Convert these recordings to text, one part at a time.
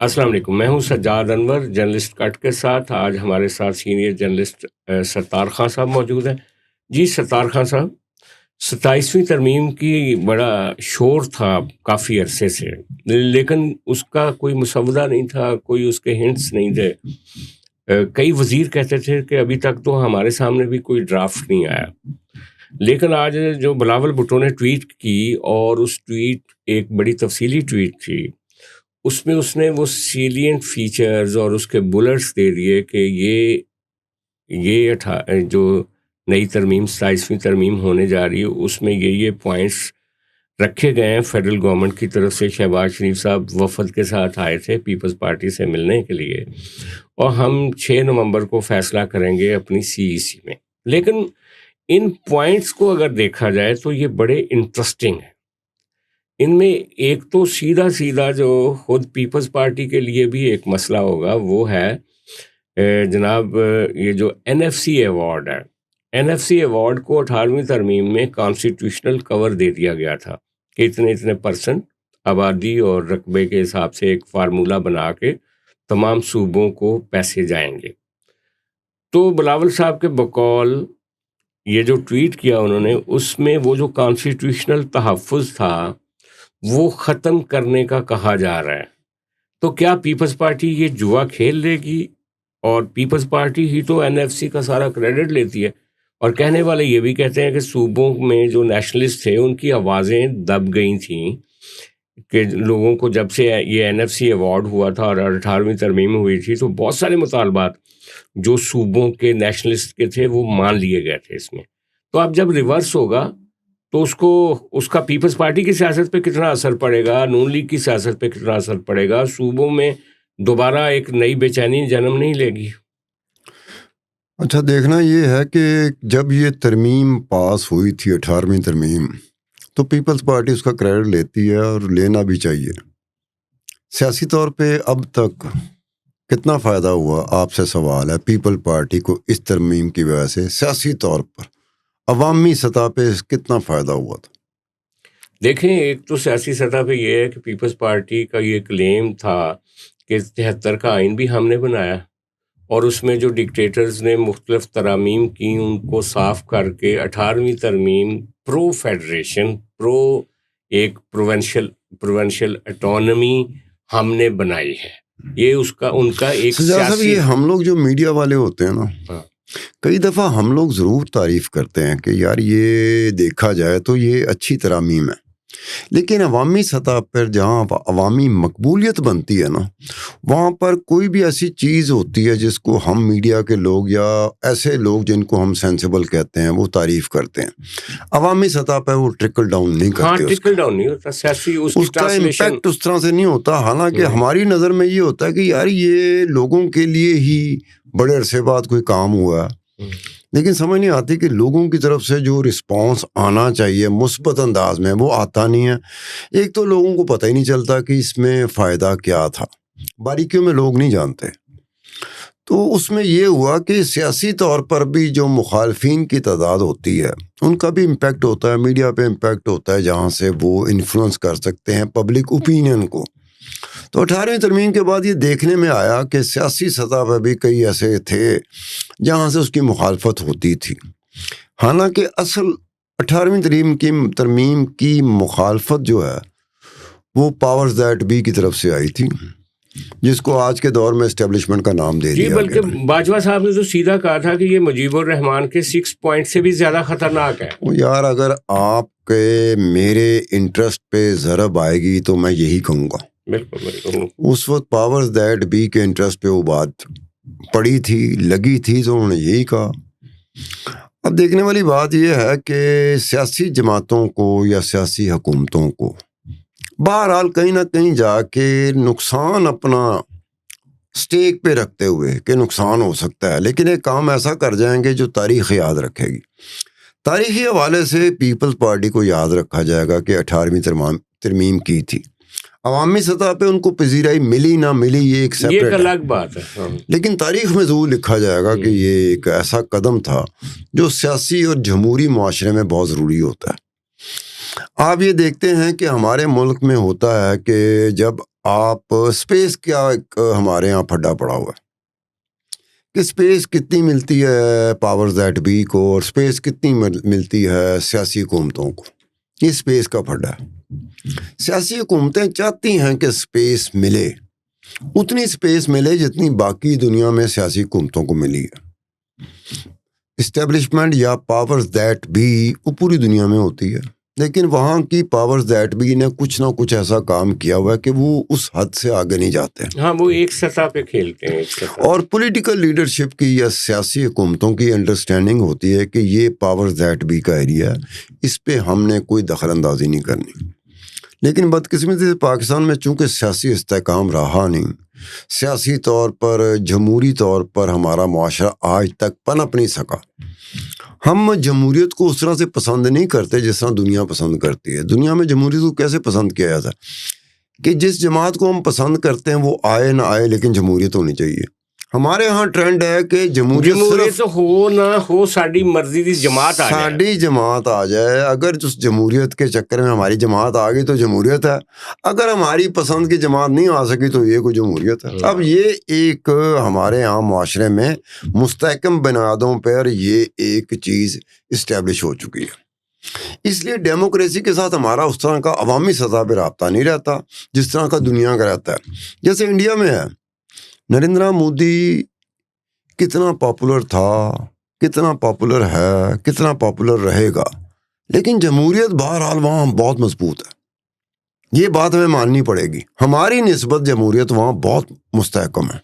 السلام علیکم، میں ہوں سجاد انور، جرنلسٹ کٹ کے ساتھ۔ آج ہمارے ساتھ سینئر جرنلسٹ ستار خان صاحب موجود ہیں۔ جی ستار خان صاحب، 27ویں ترمیم کی بڑا شور تھا کافی عرصے سے، لیکن اس کا کوئی مسودہ نہیں تھا، کوئی اس کے ہنٹس نہیں تھے۔ کئی وزیر کہتے تھے کہ ابھی تک تو ہمارے سامنے بھی کوئی ڈرافٹ نہیں آیا، لیکن آج جو بلاول بھٹو نے ٹویٹ کی، اور اس ٹویٹ ایک بڑی تفصیلی ٹویٹ تھی، اس میں اس نے وہ سیلینٹ فیچرز اور اس کے بلٹس دے دیے کہ یہ جو نئی ترمیم 27ویں ترمیم ہونے جا رہی ہے، اس میں یہ پوائنٹس رکھے گئے ہیں۔ فیڈرل گورنمنٹ کی طرف سے شہباز شریف صاحب وفد کے ساتھ آئے تھے پیپلز پارٹی سے ملنے کے لیے، اور ہم 6 نومبر کو فیصلہ کریں گے اپنی CEC میں۔ لیکن ان پوائنٹس کو اگر دیکھا جائے تو یہ بڑے انٹرسٹنگ ہیں۔ ان میں ایک تو سیدھا جو خود پیپلز پارٹی کے لیے بھی ایک مسئلہ ہوگا، وہ ہے جناب یہ جو NFC ایوارڈ ہے۔ NFC ایوارڈ کو 18ویں ترمیم میں کانسٹیٹیوشنل کور دے دیا گیا تھا کہ اتنے % آبادی اور رقبے کے حساب سے ایک فارمولہ بنا کے تمام صوبوں کو پیسے جائیں گے۔ تو بلاول صاحب کے بقول یہ جو ٹویٹ کیا انہوں نے، اس میں وہ جو کانسٹیٹیوشنل تحفظ تھا وہ ختم کرنے کا کہا جا رہا ہے۔ تو کیا پیپلز پارٹی یہ جوا کھیل لے گی؟ اور پیپلز پارٹی ہی تو NFC کا سارا کریڈٹ لیتی ہے، اور کہنے والے یہ بھی کہتے ہیں کہ صوبوں میں جو نیشنلسٹ تھے ان کی آوازیں دب گئی تھیں، کہ لوگوں کو جب سے یہ NFC ایوارڈ ہوا تھا اور 18ویں ترمیم ہوئی تھی تو بہت سارے مطالبات جو صوبوں کے نیشنلسٹ کے تھے وہ مان لیے گئے تھے اس میں۔ تو اب جب ریورس ہوگا تو اس کا پیپلز پارٹی کی سیاست پہ کتنا اثر پڑے گا، نون لیگ کی سیاست پہ کتنا اثر پڑے گا، صوبوں میں دوبارہ ایک نئی بے چینی جنم نہیں لے گی؟ اچھا، دیکھنا یہ ہے کہ جب یہ ترمیم پاس ہوئی تھی 18ویں ترمیم، تو پیپلز پارٹی اس کا کریڈٹ لیتی ہے اور لینا بھی چاہیے۔ سیاسی طور پہ اب تک کتنا فائدہ ہوا، آپ سے سوال ہے، پیپل پارٹی کو اس ترمیم کی وجہ سے سیاسی طور پر عوامی سطح پہ کتنا فائدہ ہوا تھا؟ دیکھیں، ایک تو سیاسی سطح پہ یہ ہے کہ پیپلز پارٹی کا یہ کلیم تھا کہ 73 کا آئین بھی ہم نے بنایا، اور اس میں جو ڈکٹیٹرز نے مختلف ترامیم کی ان کو صاف کر کے 18ویں ترمیم پرو فیڈریشن، ایک پروونشل اٹانومی ہم نے بنائی ہے۔ یہ ان کا ایک صاحب، یہ ہم لوگ جو میڈیا والے ہوتے ہیں نا، کئی دفعہ ہم لوگ ضرور تعریف کرتے ہیں کہ یار یہ دیکھا جائے تو یہ اچھی ترامیم ہے، لیکن عوامی سطح پر جہاں عوامی مقبولیت بنتی ہے نا، وہاں پر کوئی بھی ایسی چیز ہوتی ہے جس کو ہم میڈیا کے لوگ یا ایسے لوگ جن کو ہم سینسیبل کہتے ہیں وہ تعریف کرتے ہیں، عوامی سطح پر وہ ٹرکل ڈاؤن نہیں کرتے، ٹرکل ڈاؤن نہیں ہوتا، سیاسی اس کا امپیکٹ اس طرح سے نہیں ہوتا۔ حالانکہ ہماری نظر میں یہ ہوتا ہے کہ یار یہ لوگوں کے لیے ہی بڑے عرصے بعد کوئی کام ہوا ہے، لیکن سمجھ نہیں آتی کہ لوگوں کی طرف سے جو رسپانس آنا چاہیے مثبت انداز میں وہ آتا نہیں ہے۔ ایک تو لوگوں کو پتہ ہی نہیں چلتا کہ اس میں فائدہ کیا تھا، باریکیوں میں لوگ نہیں جانتے۔ تو اس میں یہ ہوا کہ سیاسی طور پر بھی جو مخالفین کی تعداد ہوتی ہے ان کا بھی امپیکٹ ہوتا ہے، میڈیا پہ امپیکٹ ہوتا ہے، جہاں سے وہ انفلوئنس کر سکتے ہیں پبلک اوپینین کو۔ تو 18ویں ترمیم کے بعد یہ دیکھنے میں آیا کہ سیاسی سطح پہ بھی کئی ایسے تھے جہاں سے اس کی مخالفت ہوتی تھی۔ حالانکہ اصل 18ویں ترمیم کی مخالفت جو ہے وہ پاورز دیٹ بی کی طرف سے آئی تھی، جس کو آج کے دور میں اسٹیبلشمنٹ کا نام دے دیا گیا۔ بلکہ باجوہ صاحب نے تو سیدھا کہا تھا کہ یہ مجیب الرحمان کے 6 پوائنٹ سے بھی زیادہ خطرناک ہے۔ یار اگر آپ کے میرے انٹرسٹ پہ ضرب آئے گی تو میں یہی کہوں گا۔ بالکل اس وقت پاورز دیٹ بی کے انٹرسٹ پہ وہ بات پڑی تھی، لگی تھی، تو انہوں نے یہی کہا۔ اب دیکھنے والی بات یہ ہے کہ سیاسی جماعتوں کو یا سیاسی حکومتوں کو بہرحال کہیں نہ کہیں جا کے نقصان اپنا سٹیک پہ رکھتے ہوئے کہ نقصان ہو سکتا ہے، لیکن ایک کام ایسا کر جائیں گے جو تاریخ یاد رکھے گی۔ تاریخی حوالے سے پیپلز پارٹی کو یاد رکھا جائے گا کہ 18ویں ترمیم کی تھی، عوامی سطح پہ ان کو پذیرائی ملی نہ ملی یہ ایک سیپریٹ الگ بات ہے، لیکن تاریخ میں ضرور لکھا جائے گا کہ یہ ایک ایسا قدم تھا جو سیاسی اور جمہوری معاشرے میں بہت ضروری ہوتا ہے۔ آپ یہ دیکھتے ہیں کہ ہمارے ملک میں ہوتا ہے کہ جب آپ اسپیس کیا ہمارے یہاں پھڈا پڑا ہوا ہے کہ اسپیس کتنی ملتی ہے پاورز دیٹ بی کو اور اسپیس کتنی ملتی ہے سیاسی حکومتوں کو. یہ اسپیس کا پھڈا ہے. سیاسی حکومتیں چاہتی ہیں کہ اسپیس ملے, اتنی اسپیس ملے جتنی باقی دنیا میں سیاسی حکومتوں کو ملی ہے. اسٹیبلشمنٹ یا پاورز دیٹ بی وہ پوری دنیا میں ہوتی ہے, لیکن وہاں کی پاورز دیٹ بی نے کچھ نہ کچھ ایسا کام کیا ہوا ہے کہ وہ اس حد سے آگے نہیں جاتے. ہاں, وہ ایک سطح پہ کھیلتے ہیں, ایک سطح. اور پولیٹیکل لیڈرشپ کی یا سیاسی حکومتوں کی انڈرسٹینڈنگ ہوتی ہے کہ یہ پاورز دیٹ بی کا ایریا ہے, اس پہ ہم نے کوئی دخل اندازی نہیں کرنی. لیکن بدقسمتی سے پاکستان میں چونکہ سیاسی استحکام رہا نہیں, سیاسی طور پر جمہوری طور پر ہمارا معاشرہ آج تک پنپ نہیں سکا. ہم جمہوریت کو اس طرح سے پسند نہیں کرتے جس طرح دنیا پسند کرتی ہے. دنیا میں جمہوریت کو کیسے پسند کیا جاتا ہے کہ جس جماعت کو ہم پسند کرتے ہیں وہ آئے نہ آئے لیکن جمہوریت ہونی چاہیے. ہمارے ہاں ٹرینڈ ہے کہ جمہوریت ہو نہ ہو ساڈی مرضی دی جماعت آ جائے, ساڈی جماعت آ جائے. اگر اس جمہوریت کے چکر میں ہماری جماعت آ گئی تو جمہوریت ہے, اگر ہماری پسند کی جماعت نہیں آ سکی تو یہ کوئی جمہوریت ہے. اب یہ ایک ہمارے یہاں معاشرے میں مستحکم بنیادوں پر یہ ایک چیز اسٹیبلش ہو چکی ہے. اس لیے ڈیموکریسی کے ساتھ ہمارا اس طرح کا عوامی سطح پہ رابطہ نہیں رہتا جس طرح کا دنیا کا رہتا ہے. جیسے انڈیا میں ہے, نریندر مودی کتنا پاپولر تھا, کتنا پاپولر ہے, کتنا پاپولر رہے گا, لیکن جمہوریت بہرحال وہاں بہت مضبوط ہے. یہ بات ہمیں ماننی پڑے گی, ہماری نسبت جمہوریت وہاں بہت مستحکم ہے.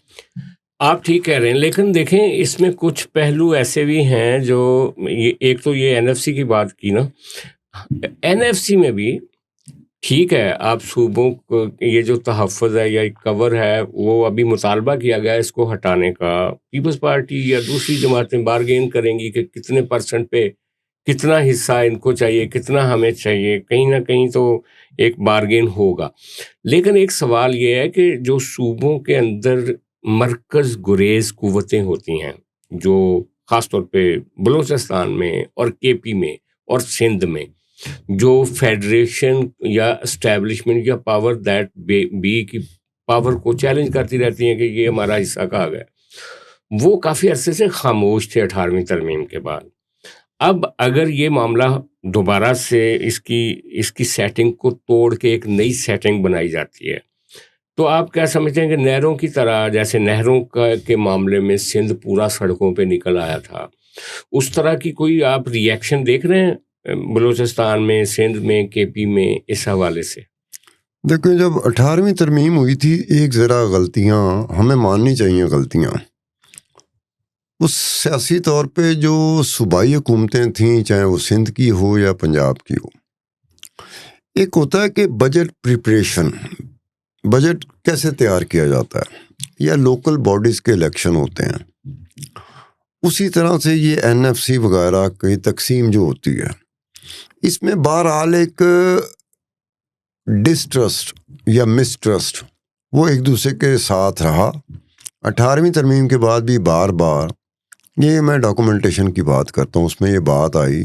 آپ ٹھیک کہہ رہے ہیں, لیکن دیکھیں اس میں کچھ پہلو ایسے بھی ہیں جو ایک تو یہ NFC کی بات کی نا, NFC میں بھی ٹھیک ہے, آپ صوبوں کو یہ جو تحفظ ہے یا کور ہے وہ ابھی مطالبہ کیا گیا ہے اس کو ہٹانے کا. پیپلز پارٹی یا دوسری جماعتیں بارگین کریں گی کہ کتنے % پہ کتنا حصہ ان کو چاہیے, کتنا ہمیں چاہیے, کہیں نہ کہیں تو ایک بارگین ہوگا. لیکن ایک سوال یہ ہے کہ جو صوبوں کے اندر مرکز گریز قوتیں ہوتی ہیں, جو خاص طور پہ بلوچستان میں اور KP میں اور سندھ میں, جو فیڈریشن یا اسٹیبلشمنٹ یا پاور دیٹ بی کی پاور کو چیلنج کرتی رہتی ہیں کہ یہ ہمارا حصہ کہا گیا, وہ کافی عرصے سے خاموش تھے 18ویں ترمیم کے بعد. اب اگر یہ معاملہ دوبارہ سے اس کی سیٹنگ کو توڑ کے ایک نئی سیٹنگ بنائی جاتی ہے, تو آپ کیا سمجھتے ہیں کہ نہروں کی طرح, جیسے نہروں کے معاملے میں سندھ پورا سڑکوں پہ نکل آیا تھا, اس طرح کی کوئی آپ ریئیکشن دیکھ رہے ہیں بلوچستان میں, سندھ میں, KP میں اس حوالے سے؟ دیکھیں, جب 18ویں ترمیم ہوئی تھی ایک ذرا غلطیاں ہمیں ماننی چاہیے. غلطیاں اس سیاسی طور پہ جو صوبائی حکومتیں تھیں, چاہے وہ سندھ کی ہو یا پنجاب کی ہو, ایک ہوتا ہے کہ بجٹ پریپریشن, بجٹ کیسے تیار کیا جاتا ہے, یا لوکل باڈیز کے الیکشن ہوتے ہیں, اسی طرح سے یہ NFC وغیرہ کی تقسیم جو ہوتی ہے, اس میں بہرحال ایک ڈسٹرسٹ یا مسٹرسٹ وہ ایک دوسرے کے ساتھ رہا. 18ویں ترمیم کے بعد بھی بار بار, یہ میں ڈاکومنٹیشن کی بات کرتا ہوں, اس میں یہ بات آئی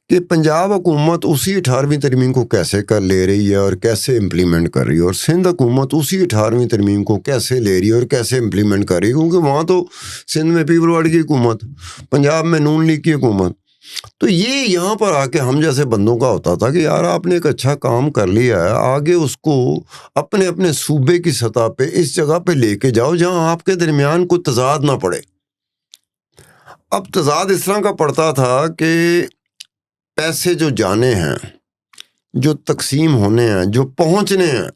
کہ پنجاب حکومت اسی 18ویں ترمیم کو کیسے کر لے رہی ہے اور کیسے امپلیمنٹ کر رہی ہے, اور سندھ حکومت اسی 18ویں ترمیم کو کیسے لے رہی ہے اور کیسے امپلیمنٹ کر رہی ہے, کیونکہ وہاں تو سندھ میں پیپل پارٹی کی حکومت, پنجاب میں نون لیگ کی حکومت. تو یہ یہاں پر آ کے ہم جیسے بندوں کا ہوتا تھا کہ یار آپ نے ایک اچھا کام کر لیا ہے, آگے اس کو اپنے اپنے صوبے کی سطح پہ اس جگہ پہ لے کے جاؤ جہاں آپ کے درمیان کوئی تضاد نہ پڑے. اب تضاد اس طرح کا پڑتا تھا کہ پیسے جو جانے ہیں, جو تقسیم ہونے ہیں, جو پہنچنے ہیں,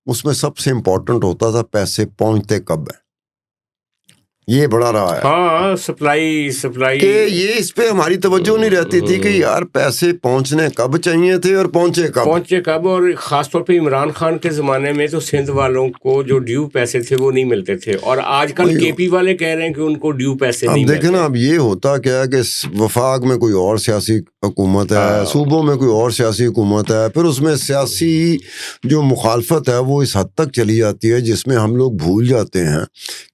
اس میں سب سے امپورٹنٹ ہوتا تھا پیسے پہنچتے کب ہیں. یہ بڑا رہا ہے. ہاں, سپلائی کہ یہ اس پہ ہماری توجہ نہیں رہتی تھی کہ یار پیسے پہنچنے کب چاہیے تھے اور پہنچے کب. اور خاص طور پہ عمران خان کے زمانے میں تو سندھ والوں کو جو ڈیو پیسے تھے وہ نہیں ملتے تھے, اور آج کل KP والے کہہ رہے ہیں کہ ان کو ڈیو پیسے نہیں ملتے. دیکھیں نا, اب یہ ہوتا کیا ہے کہ وفاق میں کوئی اور سیاسی حکومت ہے, صوبوں میں کوئی اور سیاسی حکومت ہے, پھر اس میں سیاسی جو مخالفت ہے وہ اس حد تک چلی جاتی ہے جس میں ہم لوگ بھول جاتے ہیں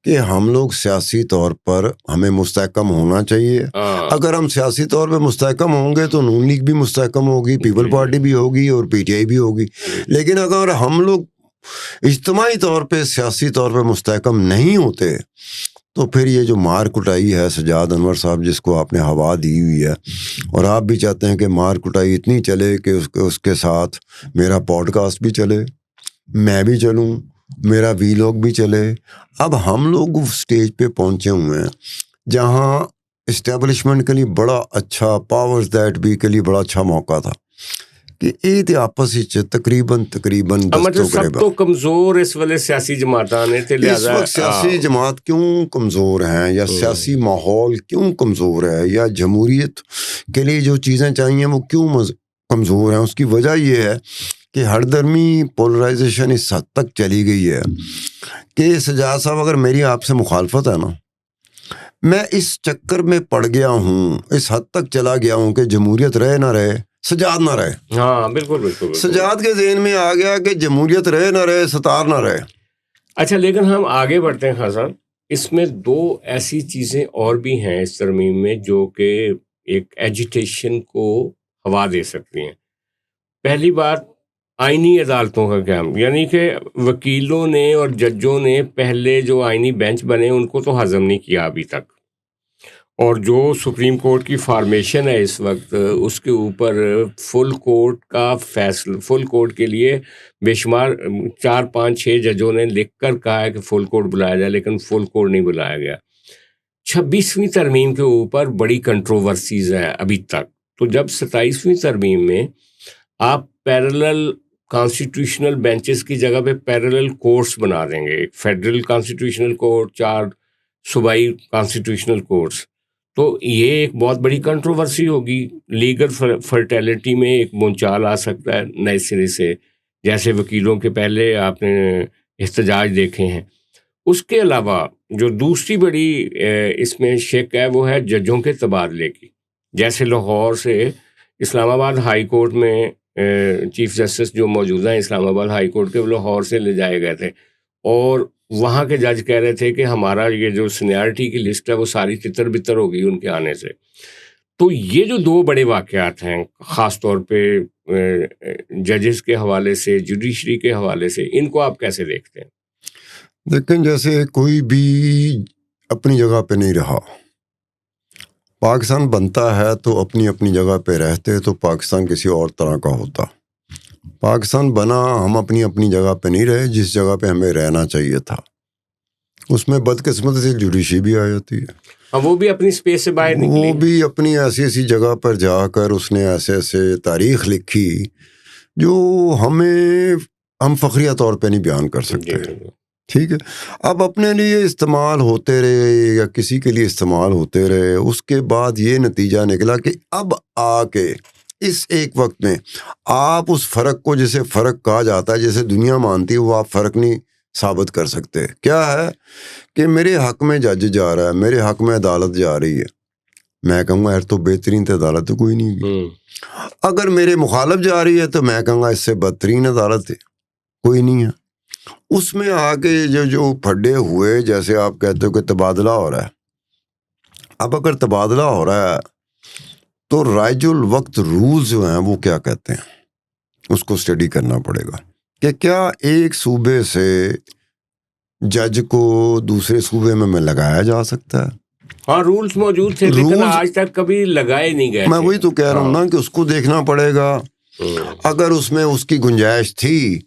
کہ ہم لوگ سیاسی طور پر ہمیں مستحکم ہونا چاہیے. اگر ہم سیاسی طور پہ مستحکم ہوں گے تو نون لیگ بھی مستحکم ہوگی, پیپل پارٹی بھی ہوگی اور PTI بھی ہوگی. لیکن اگر ہم لوگ اجتماعی طور پہ سیاسی طور پہ مستحکم نہیں ہوتے تو پھر یہ جو مار کٹائی ہے سجاد انور صاحب جس کو آپ نے ہوا دی ہوئی ہے اور آپ بھی چاہتے ہیں کہ مار کٹائی اتنی چلے کہ اس کے ساتھ میرا پوڈ کاسٹ بھی چلے، میں بھی چلوں، میرا ویلاگ بھی چلے. اب ہم لوگ اسٹیج پہ پہنچے ہوئے ہیں جہاں اسٹیبلشمنٹ کے لیے بڑا اچھا، پاورز دیٹ بی کے لیے بڑا اچھا موقع تھا کہ یہ آپس تقریباً مطلب سب تو کمزور اس ویلے سیاسی جماعتاں نے تے اس لہذا وقت سیاسی جماعت کیوں کمزور ہیں یا سیاسی ماحول کیوں کمزور ہے یا جمہوریت کے لیے جو چیزیں چاہیے وہ کیوں کمزور ہیں، اس کی وجہ یہ ہے کہ ہر درمی پولرائزیشن اس حد تک چلی گئی ہے کہ سجاد صاحب اگر میری آپ سے مخالفت ہے نا، میں اس چکر میں پڑ گیا ہوں، اس حد تک چلا گیا ہوں کہ جمہوریت رہے نہ رہے سجاد نہ رہے. ہاں بالکل سجاد کے ذہن میں آ گیا کہ جمہوریت رہے نہ رہے ستار نہ رہے. اچھا، لیکن ہم آگے بڑھتے ہیں خان صاحب، اس میں دو ایسی چیزیں اور بھی ہیں اس ترمیم میں جو کہ ایک ایجیٹیشن کو ہوا دے سکتی ہیں. پہلی بات آئینی عدالتوں کا قیام، یعنی کہ وکیلوں نے اور ججوں نے پہلے جو آئینی بینچ بنے ان کو تو ہضم نہیں کیا ابھی تک، اور جو سپریم کورٹ کی فارمیشن ہے اس وقت اس کے اوپر فل کورٹ کا فیصلہ، فل کورٹ کے لیے بے شمار 4 5 6 ججوں نے لکھ کر کہا ہے کہ فل کورٹ بلایا جائے، لیکن فل کورٹ نہیں بلایا گیا. 26ویں ترمیم کے اوپر بڑی کنٹروورسیز ہیں ابھی تک. تو جب 27ویں ترمیم میں آپ پیرلل کانسٹیٹیوشنل بینچز کی جگہ پہ پیرلل کورٹس بنا دیں گے، ایک فیڈرل کانسٹیٹیوشنل کورٹ، 4 صوبائی کانسٹیٹیوشنل کورٹس، تو یہ ایک بہت بڑی کنٹروورسی ہوگی. لیگل فرٹیلٹی میں ایک بونچال آ سکتا ہے نئے سرے سے، جیسے وکیلوں کے پہلے آپ نے احتجاج دیکھے ہیں. اس کے علاوہ جو دوسری بڑی اس میں شک ہے وہ ہے ججوں کے تبادلے کی. جیسے لاہور سے اسلام آباد ہائی کورٹ میں چیف جسٹس جو موجودہ ہیں اسلام آباد ہائی کورٹ کے، وہ لاہور سے لے جائے گئے تھے، اور وہاں کے جج کہہ رہے تھے کہ ہمارا یہ جو سینیارٹی کی لسٹ ہے وہ ساری تتر بتر ہو گئی ان کے آنے سے. تو یہ جو دو بڑے واقعات ہیں خاص طور پہ ججز کے حوالے سے، جوڈیشری کے حوالے سے، ان کو آپ کیسے دیکھتے ہیں؟ لیکن جیسے کوئی بھی اپنی جگہ پہ نہیں رہا، پاکستان بنتا ہے تو اپنی اپنی جگہ پہ رہتے تو پاکستان کسی اور طرح کا ہوتا. پاکستان بنا ہم اپنی اپنی جگہ پہ نہیں رہے جس جگہ پہ ہمیں رہنا چاہیے تھا. اس میں بدقسمتی سے جوڈیشری بھی آ جاتی ہے، وہ بھی اپنی سپیس سے باہر نکلی، وہ بھی اپنی ایسی جگہ پر جا کر اس نے ایسے تاریخ لکھی جو ہم فخریہ طور پہ نہیں بیان کر سکتے. ٹھیک ہے، اب اپنے لیے استعمال ہوتے رہے یا کسی کے لیے استعمال ہوتے رہے. اس کے بعد یہ نتیجہ نکلا کہ اب آ کے اس ایک وقت میں آپ اس فرق کو، جسے فرق کہا جاتا ہے، جیسے دنیا مانتی ہے، وہ آپ فرق نہیں ثابت کر سکتے. کیا ہے کہ میرے حق میں جج جا رہا ہے، میرے حق میں عدالت جا رہی ہے، میں کہوں گا یار تو بہترین تو عدالت تو کوئی نہیں. اگر میرے مخالف جا رہی ہے تو میں کہوں گا اس سے بدترین عدالت کوئی نہیں ہے. اس میں آگے جو پھڈے ہوئے، جیسے آپ کہتے ہو کہ تبادلہ ہو رہا ہے. اب اگر تبادلہ ہو رہا ہے تو رائج الوقت رولز جو ہیں وہ کیا کہتے ہیں، اس کو اسٹڈی کرنا پڑے گا کہ کیا ایک صوبے سے جج کو دوسرے صوبے میں لگایا جا سکتا ہے. ہاں رولز موجود تھے لیکن آج تک کبھی لگائے نہیں گئے. میں وہی تو کہہ رہا ہوں نا کہ اس کو دیکھنا پڑے گا. اگر اس میں اس کی گنجائش تھی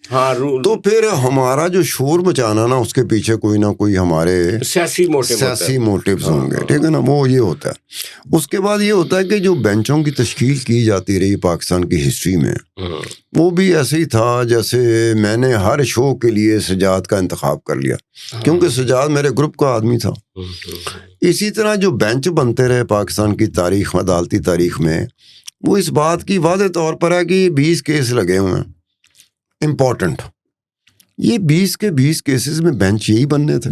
تو پھر ہمارا جو شور مچانا نا، اس کے پیچھے کوئی نہ کوئی ہمارے سیاسی موٹیوز ہوں گے. ٹھیک ہے نا، وہ یہ ہوتا ہے. اس کے بعد یہ ہوتا ہے کہ جو بینچوں کی تشکیل کی جاتی رہی پاکستان کی ہسٹری میں، وہ بھی ایسے ہی تھا جیسے میں نے ہر شو کے لیے سجاد کا انتخاب کر لیا کیونکہ سجاد میرے گروپ کا آدمی تھا. اسی طرح جو بینچ بنتے رہے پاکستان کی تاریخ، عدالتی تاریخ میں، وہ اس بات کی واضح طور پر ہے کہ یہ 20 کیس لگے ہوئے ہیں امپورٹنٹ. یہ 20 کے 20 کیسز میں بینچ یہی بننے تھے.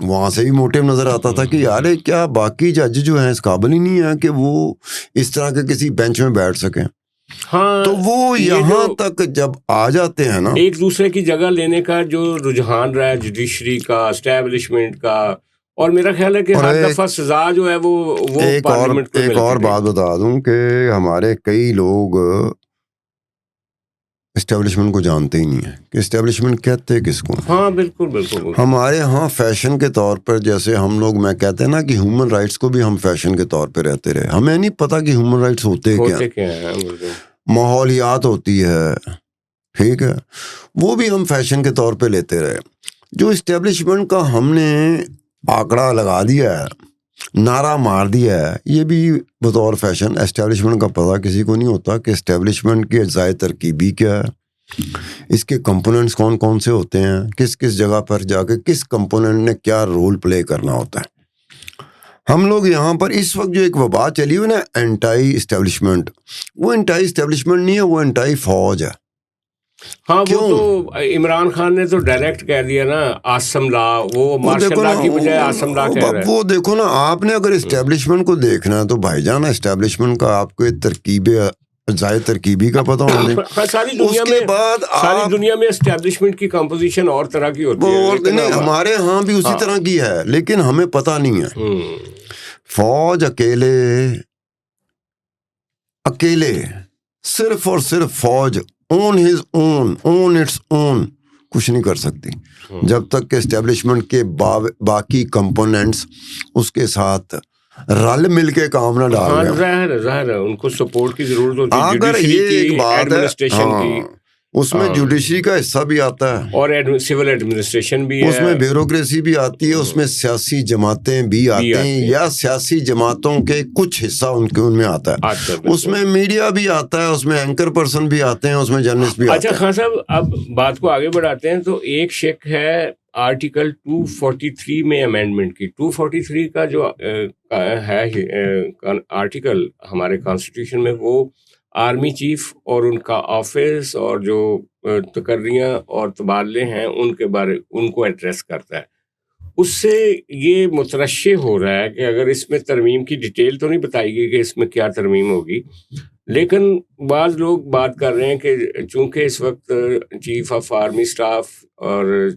وہاں سے بھی موٹیو نظر آتا تھا کہ یار کیا باقی جج جو ہیں اس قابل ہی نہیں ہیں کہ وہ اس طرح کے کسی بینچ میں بیٹھ سکیں. ہاں، تو وہ یہاں تک جب آ جاتے ہیں نا، ایک دوسرے کی جگہ لینے کا جو رجحان رہا ہے جوڈیشری کا، اسٹیبلشمنٹ کا، اور میرا خیال ہے کہ ہر دفعہ سزا جو ہے وہ پارلیمنٹ کو ایک اور بات بتا دوں کہ ہمارے کئی لوگ اسٹیبلشمنٹ کو جانتے ہی نہیں ہیں کہ اسٹیبلشمنٹ کہتے کس کو. ہاں بالکل بالکل. ہمارے ہاں فیشن کے طور پر جیسے ہم لوگ میں کہتے ہیں نا کہ ہیومن رائٹس کو بھی ہم فیشن کے طور پہ رہتے رہے. ہمیں نہیں پتا کہ ہیومن رائٹس ہوتے کیا ہیں. ماحولیات ہوتی ہے, ٹھیک ہے, وہ بھی ہم فیشن کے طور پہ لیتے رہے. جو اسٹیبلشمنٹ کا ہم نے آنکڑا لگا دیا ہے, نعرہ مار دیا ہے, یہ بھی بطور فیشن. اسٹیبلشمنٹ کا پتہ کسی کو نہیں ہوتا کہ اسٹیبلشمنٹ کی اجزائے ترکیبی کیا ہے, اس کے کمپوننٹس کون کون سے ہوتے ہیں, کس کس جگہ پر جا کے کس کمپوننٹ نے کیا رول پلے کرنا ہوتا ہے. ہم لوگ یہاں پر اس وقت جو ایک وبا چلی ہوئی نا اینٹائی اسٹیبلشمنٹ, وہ اینٹائی اسٹیبلشمنٹ نہیں ہے, وہ اینٹائی فوج ہے. ہاں وہ تو عمران خان نے تو ڈائریکٹ کہہ دیا نا آسم لا, وہ مارشل لا کی بجائے آسم لا کہہ رہا ہے. وہ دیکھو نا, آپ نے اگر اسٹیبلشمنٹ کو دیکھنا ہے تو بھائی جان اسٹیبلشمنٹ کا آپ کو ترکیب اجزائے ترکیبی کا پتہ ہونا چاہیے. ساری دنیا میں ساری دنیا میں اسٹیبلشمنٹ کی کمپوزیشن اور طرح کی ہوتی ہے. نہیں, ہمارے ہاں بھی اسی طرح کی ہے, لیکن ہمیں پتہ نہیں ہے. فوج اکیلے صرف اور صرف فوج اون اٹس اون کچھ نہیں کر سکتی جب تک کہ اسٹیبلشمنٹ کے باقی کمپوننٹس اس کے ساتھ رل مل کے کام نہ ڈال رہے. ظاہر ہے ان کو سپورٹ کی ضرورت ہوتی ہے. اگر یہ ایک بات ہے, اس میں جوڈیشری کا حصہ بھی آتا ہے اور سول ایڈمنسٹریشن بھی ہے, اس میں بیوروکریسی بھی آتی ہے, اس میں سیاسی جماعتیں بھی آتے ہیں یا سیاسی جماعتوں کے کچھ حصہ ان میں آتا ہے. اس میں میڈیا بھی آتا ہے, اس میں اینکر پرسن بھی آتے ہیں, اس میں جرنلسٹ بھی آتے ہیں. اچھا خان صاحب, اب بات کو آگے بڑھاتے ہیں. تو ایک شک ہے آرٹیکل 243 میں امینڈمنٹ کی. 243 کا جو ہے آرٹیکل ہمارے کانسٹیٹیوشن میں, وہ آرمی چیف اور ان کا آفس اور جو تقرریاں اور تبادلے ہیں ان کو ایڈریس کرتا ہے. اس سے یہ مترشح ہو رہا ہے کہ اگر اس میں ترمیم کی ڈیٹیل تو نہیں بتائی گئی کہ اس میں کیا ترمیم ہوگی, لیکن بعض لوگ بات کر رہے ہیں کہ چونکہ اس وقت چیف آف آرمی اسٹاف اور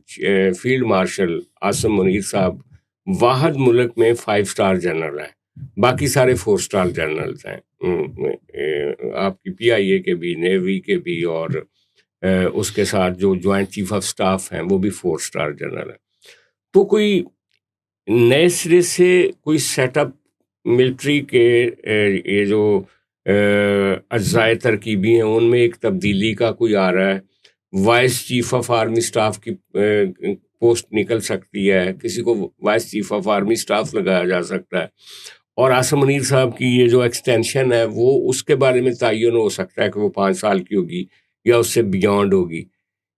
فیلڈ مارشل عاصم منیر صاحب واحد ملک میں 5 اسٹار جنرل ہیں, باقی سارے 4 اسٹار جنرلز ہیں. آپ کی PIA کے بھی, نیوی کے بھی, اور اس کے ساتھ جو جوائنٹ چیف آف اسٹاف ہیں وہ بھی 4 اسٹار جنرل ہیں. تو کوئی نئے سرے سے کوئی سیٹ اپ ملٹری کے یہ جو اجزائے ترکیبی ہیں ان میں ایک تبدیلی کا کوئی آ رہا ہے. Vice chief of army staff کی پوسٹ نکل سکتی ہے, کسی کو vice chief of army staff لگایا جا سکتا ہے, اور عاصم منیر صاحب کی یہ جو ایکسٹینشن ہے وہ اس کے بارے میں تعین ہو سکتا ہے کہ وہ 5 سال کی ہوگی یا اس سے بیانڈ ہوگی.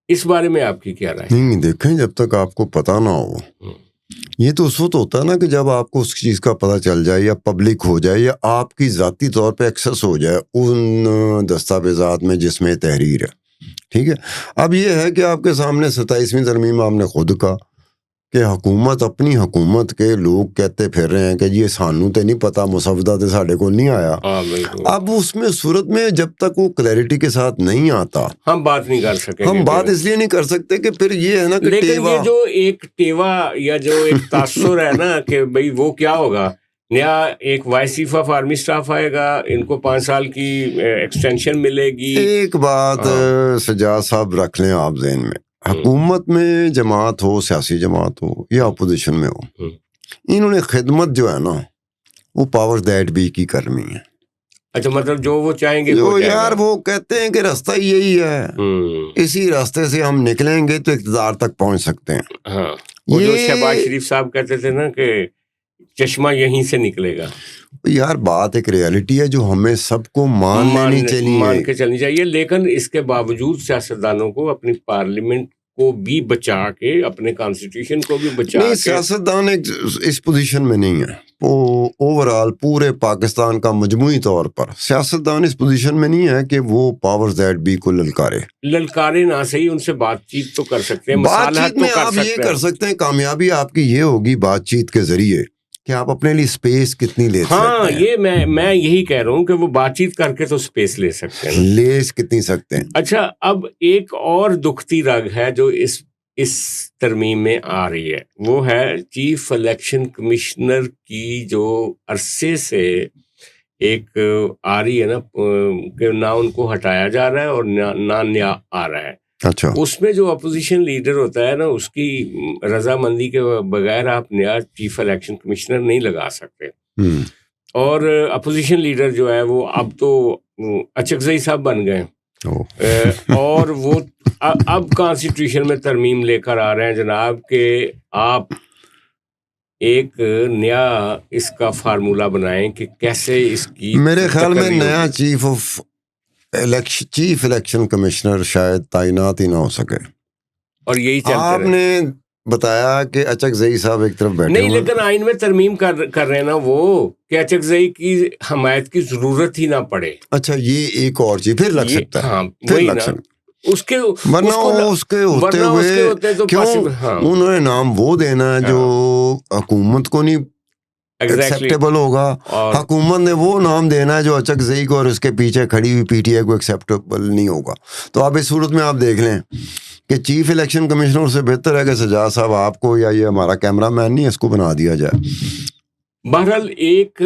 اس بارے میں آپ کی کیا رائے؟ نہیں دیکھیں, جب تک آپ کو پتہ نہ ہو, یہ تو اس وقت ہوتا ہے نا کہ جب آپ کو اس چیز کا پتہ چل جائے یا پبلک ہو جائے یا آپ کی ذاتی طور پہ ایکسیس ہو جائے ان دستاویزات میں جس میں تحریر ہے. ٹھیک ہے, اب یہ ہے کہ آپ کے سامنے 27ویں ترمیم آپ نے خود کہا کہ حکومت اپنی حکومت کے لوگ کہتے پھر رہے ہیں کہ یہ سانو تے نہیں پتا, مسودہ تے ساڈے کو نہیں آیا. اب اس میں صورت میں جب تک وہ کلیئرٹی کے ساتھ نہیں آتا ہم بات نہیں کر سکیں. ہم بات اس لیے نہیں کر سکتے کہ پھر یہ ہے نا کہ لیکن یہ جو ایک ٹیوا یا جو ایک تاثر ہے نا کہ بھئی وہ کیا ہوگا, نیا ایک vice chief of army staff آئے گا, ان کو 5 سال کی ایکسٹینشن ملے گی. ایک بات سجاد صاحب رکھ لیں آپ ذہن میں, حکومت میں جماعت ہو, سیاسی جماعت ہو یا اپوزیشن میں ہو, انہوں نے خدمت جو ہے نا وہ پاور دیٹ بی کی کرنی ہے. اچھا, مطلب جو وہ چاہیں گے جو یار وہ کہتے ہیں کہ راستہ یہی ہے, اسی راستے سے ہم نکلیں گے تو اقتدار تک پہنچ سکتے ہیں. ہاں, وہ جو شہباز شریف صاحب کہتے تھے نا کہ چشمہ یہیں سے نکلے گا. یار بات ایک ریالٹی ہے جو ہمیں سب کو مان کے چلنی چاہیے, لیکن اس کے باوجود سیاستدانوں کو اپنی پارلیمنٹ کو بھی بچا کے, اپنے کانسٹیٹیوشن کو بھی بچا کے. سیاستدان اس پوزیشن میں نہیں ہے, وہ اوور آل پورے پاکستان کا مجموعی طور پر سیاستدان اس پوزیشن میں نہیں ہے کہ وہ پاور دیٹ بی کو للکارے نہ صحیح, ان سے بات چیت تو کر سکتے ہیں, بات چیت میں آپ یہ کر سکتے ہیں. کامیابی آپ کی یہ ہوگی بات چیت کے ذریعے کہ آپ اپنے لیے سپیس کتنی لے سکتے ہیں. ہاں, یہ میں یہی کہہ رہا ہوں کہ وہ بات چیت کر کے تو سپیس لے سکتے ہیں, لے کتنی سکتے ہیں. اچھا, اب ایک اور دکھتی رگ ہے جو اس ترمیم میں آ رہی ہے, وہ ہے چیف الیکشن کمشنر کی جو عرصے سے ایک آ رہی ہے نا کہ نہ ان کو ہٹایا جا رہا ہے اور نہ نیا آ رہا ہے. اچھا اس میں جو اپوزیشن لیڈر ہوتا ہے نا اس کی رضامندی کے بغیر آپ نیا چیف الیکشن کمشنر نہیں لگا سکتے. اور اپوزیشن لیڈر جو ہے وہ اب تو اچکزئی صاحب بن گئے اور وہ اب کانسٹیٹیوشن میں ترمیم لے کر آ رہے ہیں جناب کہ آپ ایک نیا اس کا فارمولہ بنائیں کہ کیسے اس کی میرے خیال میں تقرری نیا ہوگی. چیف الیکشن کمشنر شاید تعینات ہی نہ ہو سکے. اور یہی چلتے آپ رہے. نے بتایا کہ اچکزئی صاحب ایک طرف بیٹھے نہیں ہوئے لیکن آئین میں ترمیم کر رہے ہیں نا وہ کہ اچکزئی کی حمایت کی ضرورت ہی نہ پڑے. اچھا یہ ایک اور چیز پھر لگ سکتا ہے. ہاں پھر وہی لگ نا سکتا اس کے ورنہ اس کے ہوتے ہوئے تو کیوں انہوں نے نام وہ دینا ہے جو حکومت کو نہیں ایکسیپٹیبل ہوگا. حکومت نے وہ نام دینا ہے جو اچکزئی کو اور اس کے پیچھے کھڑی ہوئی پی ٹی آئی کو ایکسیپٹیبل نہیں ہوگا. تو آپ اس صورت میں آپ دیکھ لیں کہ چیف الیکشن کمشنر سے بہتر ہے کہ سجاد صاحب آپ کو یا یہ ہمارا کیمرہ مین نہیں اس کو بنا دیا جائے. بہرحال ایک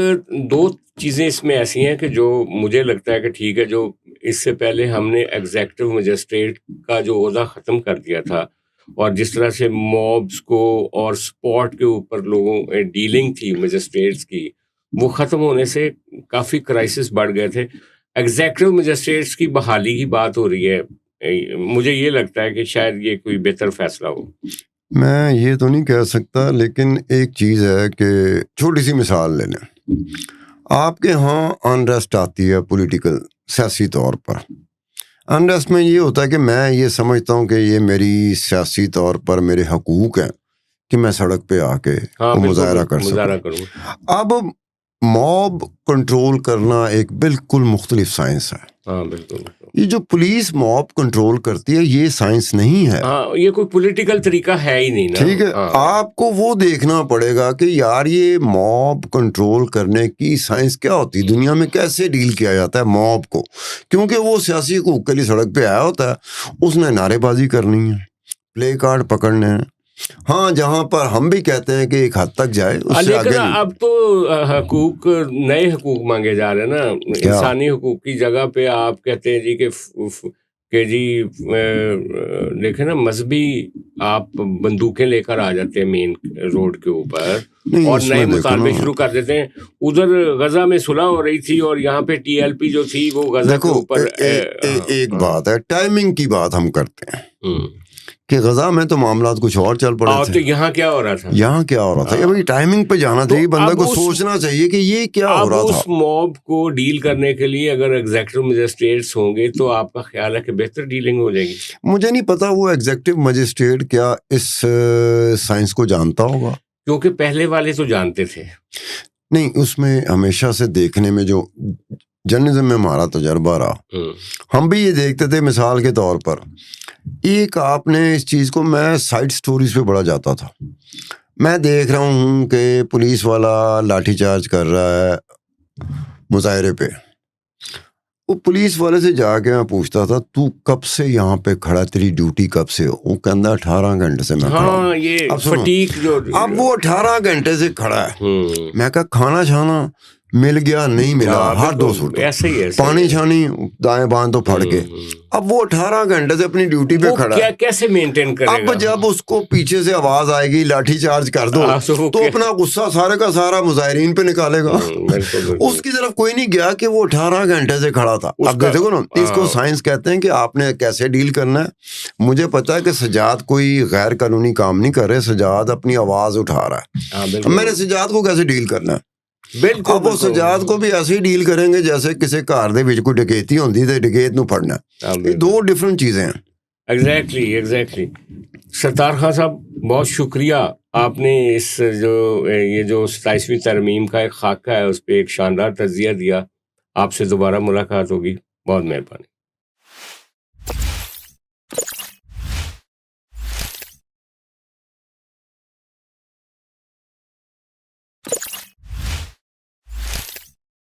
دو چیزیں اس میں ایسی ہیں کہ جو مجھے لگتا ہے کہ ٹھیک ہے. جو اس سے پہلے ہم نے ایگزیکٹو مجسٹریٹ کا جو عہدہ ختم کر دیا تھا اور جس طرح سے موبس کو اور سپورٹ کے اوپر لوگوں ڈیلنگ تھی مجسٹریٹس کی, وہ ختم ہونے سے کافی کرائسس بڑھ گئے تھے. ایگزیکٹو مجسٹریٹس کی بحالی کی بات ہو رہی ہے. مجھے یہ لگتا ہے کہ شاید یہ کوئی بہتر فیصلہ ہو. میں یہ تو نہیں کہہ سکتا, لیکن ایک چیز ہے کہ چھوٹی سی مثال لے لیں. آپ کے ہاں انریسٹ آتی ہے پولیٹیکل سیاسی طور پر. انریسٹ میں یہ ہوتا ہے کہ میں یہ سمجھتا ہوں کہ یہ میری سیاسی طور پر میرے حقوق ہیں کہ میں سڑک پہ آ کے مظاہرہ کر سکوں. اب موب کنٹرول کرنا ایک بالکل مختلف سائنس ہے. ہاں بالکل. یہ جو پولیس موب کنٹرول کرتی ہے یہ سائنس نہیں ہے. ہاں یہ کوئی پولیٹیکل طریقہ ہے ہی نہیں نا. ٹھیک ہے, آپ کو وہ دیکھنا پڑے گا کہ یار یہ موب کنٹرول کرنے کی سائنس کیا ہوتی ہے, دنیا میں کیسے ڈیل کیا جاتا ہے موب کو. کیونکہ وہ سیاسی حقوق کے لیے سڑک پہ آیا ہوتا ہے, اس نے نعرے بازی کرنی ہے, پلے کارڈ پکڑنے ہیں. ہاں جہاں پر ہم بھی کہتے ہیں کہ ایک حد تک جائے اس سے آگے نہیں. اب تو حقوق نئے حقوق مانگے جا رہے ہیں نا. انسانی حقوق کی جگہ پہ آپ کہتے ہیں جی کہ جی دیکھیں نا مذہبی آپ بندوقیں لے کر آ جاتے ہیں مین روڈ کے اوپر اور نئے مطالبے شروع کر دیتے ہیں. ادھر غزہ میں صلح ہو رہی تھی اور یہاں پہ ٹی ایل پی جو تھی وہ غزہ کے اوپر. ایک بات ہے, ٹائمنگ کی بات ہم کرتے ہیں کہ غزہ میں تو معاملات کچھ اور چل پڑے تھے. تو یہاں کیا ہو رہا تھا, یہاں کیا ہو رہا تھا, یہ ٹائمنگ پہ جانا چاہیے. بندہ کو سوچنا چاہیے کہ یہ کیا ہو رہا تھا. اس موب کو ڈیل کرنے کے لیے اگر ایگزیکٹو مجسٹریٹس ہوں گے تو آپ کا خیال ہے کہ بہتر ڈیلنگ ہو جائے گی. مجھے نہیں پتا وہ ایگزیکٹو مجسٹریٹ کیا اس سائنس کو جانتا ہوگا, کیونکہ پہلے والے تو جانتے تھے. نہیں, اس میں ہمیشہ سے دیکھنے میں جو جرنلزم میں ہمارا تجربہ رہا, ہم بھی یہ دیکھتے تھے. مثال کے طور پر ایک آپ نے اس چیز کو, میں سائڈ سٹوریز پہ بڑا جاتا تھا. میں دیکھ رہا ہوں کہ پولیس والا لاٹھی چارج کر رہا ہے مظاہرے پہ. وہ پولیس والے سے جا کے میں پوچھتا تھا تو کب سے یہاں پہ کھڑا, تیری ڈیوٹی کب سے ہو؟ وہ کہنا 18 گھنٹے سے میں کھڑا ہوں. اب وہ 18 گھنٹے سے کھڑا ہے. میں کہا کھانا چھانا مل گیا نہیں ملا, ہر 2 سوٹ پانی چھانی دائیں بائیں تو پھڑ کے. اب وہ 18 گھنٹے سے اپنی ڈیوٹی پہ کھڑا ہے, کیسے مینٹین کرے گا؟ اب جب اس کو پیچھے سے آواز آئے گی لاٹھی چارج کر دو تو اپنا غصہ سارے کا سارا مظاہرین پہ نکالے گا. اس کی طرف کوئی نہیں گیا کہ وہ 18 گھنٹے سے کھڑا تھا. اب دیکھو نا, اس کو سائنس کہتے ہیں کہ آپ نے کیسے ڈیل کرنا ہے. مجھے پتا ہے کہ سجاد کوئی غیر قانونی کام نہیں کر رہے, سجاد اپنی آواز اٹھا رہا ہے. میں نے سجاد کو کیسے ڈیل کرنا ہے؟ اب وہ سجاد کو بھی ایسے ہی ڈیل کریں گے جیسے کسی گھر دے وچ کوئی ڈکیتی ہوندی تے ڈکیت نو پھڑنا. یہ 2 ڈفرنٹ چیزیں ہیں. ایگزیکٹلی. ستار خان صاحب بہت شکریہ, آپ نے اس یہ جو 27ویں ترمیم کا ایک خاکہ ہے اس پہ ایک شاندار تجزیہ دیا. آپ سے دوبارہ ملاقات ہوگی. بہت مہربانی.